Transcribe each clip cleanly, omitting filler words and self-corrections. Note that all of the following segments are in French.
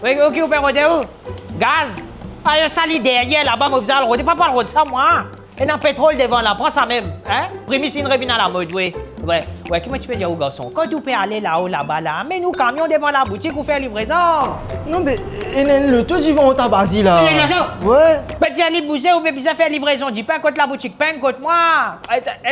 Oui, ok, vous pouvez rôder où? Gaz. Ah, il y a ça derrière là-bas, moi, vous allez rôder. Pas le rôder ça, moi. Et dans le pétrole devant là, prends ça même. Hein? Prémisse, il revient à la mode, oui. Ouais, comment tu peux dire aux garçons? Quand tu peux aller là-haut, là-bas, là, mais nous, camions devant la boutique, vous faire livraison. Non, mais le taux du vent au tabac, là. Ouais. Mais tu allais bouger ou bien faire livraison? Dis pas contre la boutique, pas contre moi.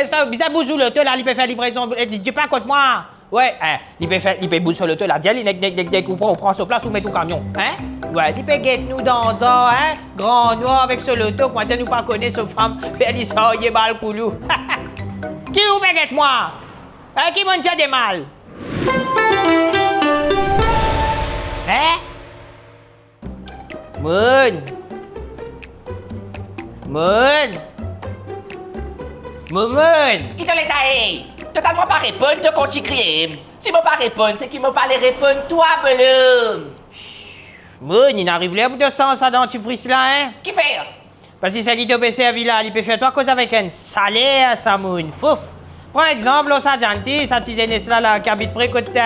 Ça, bizarre, bousou le taux, là, il peut faire livraison. Dis pas contre moi. Ouais, il peut bouger sur le taux, là. Dis, dès qu'on prend sur place, on met tout camion. Hein? Ouais, il peut guetter nous dans ça, hein? Grand noir avec ce loto, quand nous pas connaît ce femme, faire des ça, il est mal coulou. Qui ou peut guetter moi? Qui m'a dit des mal? Hein? Moon! Qui te l'est tu ne pas répondre, tu continues crier. Si je pas répondre, c'est qu'il ne m'a pas répondre, toi, Belum. Moon, il n'arrive pas de sens ça dentifrice là, hein? Qui fait? Parce que ça dit de baisser à villa, il peut faire toi cause avec un salaire, ça, Moon. Fouf! Par exemple, ça gentil, ça tisane là, qui habite près côté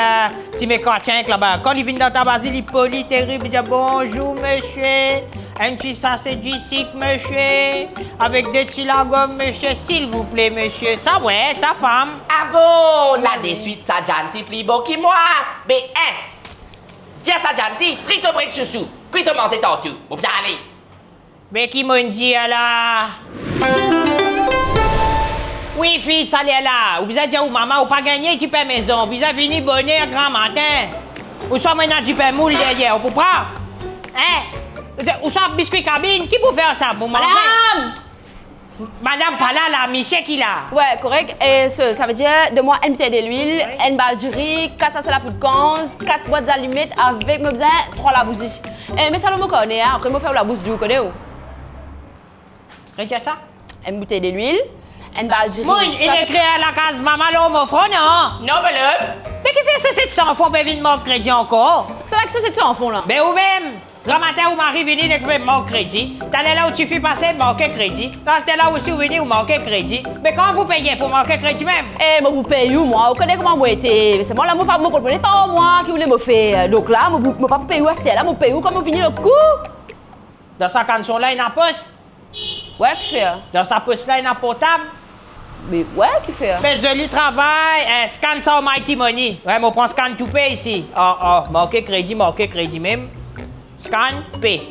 si mes quartiers là-bas. Quand il vient dans ta basile, il est poli, terrible, il dit bonjour, monsieur. Un petit sachet du sucre, monsieur. Avec des petits lagons, monsieur, s'il vous plaît, monsieur. Ça, ouais, sa femme. Ah bon, là, de suite, ça gentil, plus beau que moi. Mais, dis ça gentil, trite au brin de chouchou. Qui te mange tantôt? Ou bien aller. Mais qui m'a dit là? Oui, fille, ça l'est là. Vous avez dit à maman, ou pas gagné, tu peux maison. Vous avez fini bonheur grand matin. Ou soit maintenant, tu peux moule derrière. Vous comprenez? Hein? Ou soit biscuit cabine, qui peut faire ça pour manger? Madame, pas là, la Michel qui là. Ouais, correct. Et ça veut dire de moi une bouteille d'huile, une balle de riz, 4 sauces à la poudre 11, 4 boîtes d'allumettes avec mes besoins, 3 la bougie. Mais ça, je me connais, hein. Après, je faire la bouche du connais où? Qu'est-ce que ça? Une bouteille d'huile, une balle de riz. Moi, il est créé à la case maman, là, mon frère, non? Non, Belum. Mais qui fait ça, c'est de ça, faut pas venir mon crédit encore? C'est vrai que ça, c'est ça en fond, là. Ben, ou même, grand matin, où Marie venait de mon crédit. T'allais là où tu fais passer, manquer crédit. Quand c'était là aussi où venez, où manquer crédit. Mais quand vous payez pour manquer crédit même? Eh, moi, vous payez où, moi? Vous connaissez comment moi été? C'est moi, là, moi, pas moi qui voulait me faire. Donc là, moi, pas payer où, c'était là, moi, paye où, comment vous venez le coup? Dans sa canson là, il y a un poste. Ouais, qui fait? Dans sa poste là, il y a un portable. Mais ouais, qui fait? Mais joli travail, scan ça au Mighty Money. Ouais, moi, prends scan tout pay ici. Manquer crédit même. Scan, pay.